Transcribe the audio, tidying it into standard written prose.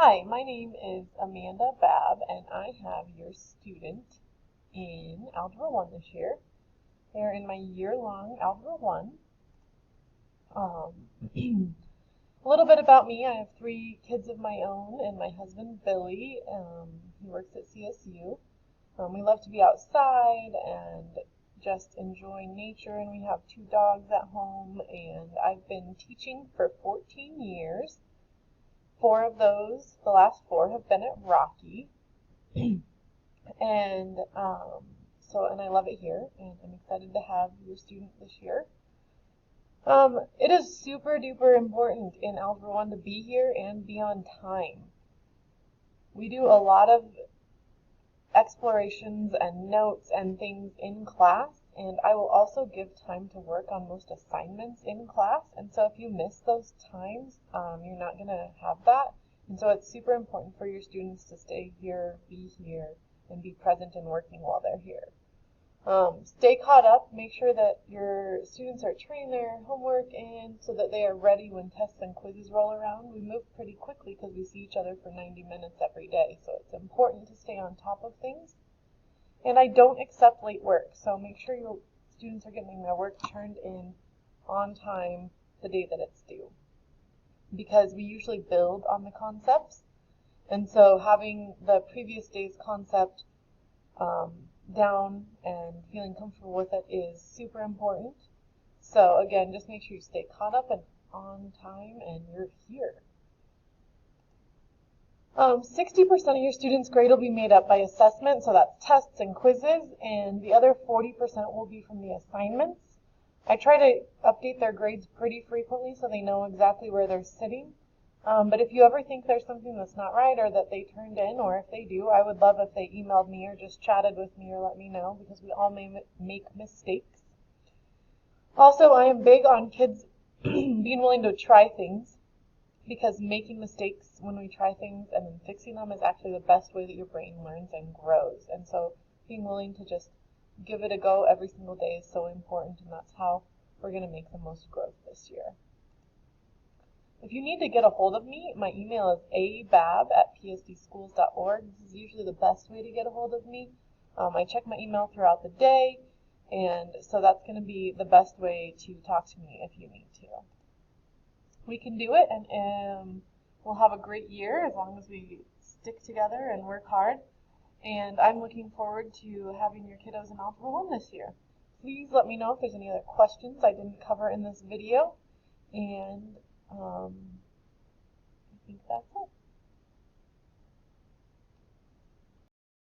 Hi, my name is Amanda Babb, and I have your student in Algebra 1 this year. They're in my year-long Algebra 1. A little bit about me. I have 3 kids of my own and my husband, Billy. He works at CSU. We love to be outside and just enjoy nature, and we have 2 dogs at home, and I've been teaching for 14 years. 4 of those, the last 4, have been at Rocky, and I love it here, and I'm excited to have your student this year. It is super duper important in Algebra 1 to be here and be on time. We do a lot of explorations and notes and things in class, and I will also give time to work on most assignments in class, and so if you miss those times, you're not going to have that, and so it's super important for your students to stay here, be here, and be present and working while they're here. Stay caught up, make sure that your students are turning their homework in so that they are ready when tests and quizzes roll around. We move pretty quickly because we see each other for 90 minutes every day, so it's important to stay on top of things. And I don't accept late work, so make sure your students are getting their work turned in on time the day that it's due, because we usually build on the concepts, and so having the previous day's concept down and feeling comfortable with it is super important. So again, just make sure you stay caught up and on time and you're here. 60% of your students' grade will be made up by assessment, so that's tests and quizzes, and the other 40% will be from the assignments. I try to update their grades pretty frequently so they know exactly where they're sitting. But if you ever think there's something that's not right or that they turned in, or if they do, I would love if they emailed me or just chatted with me or let me know, because we all may make mistakes. Also, I am big on kids being willing to try things, because making mistakes when we try things and then fixing them is actually the best way that your brain learns and grows. And so being willing to just give it a go every single day is so important, and that's how we're going to make the most growth this year. If you need to get a hold of me, my email is abab@psdschools.org. This is usually the best way to get a hold of me. I check my email throughout the day, and so that's going to be the best way to talk to me if you need to. We can do it, and we'll have a great year as long as we stick together and work hard. And I'm looking forward to having your kiddos in Algebra 1 this year. Please let me know if there's any other questions I didn't cover in this video. And I think that's it.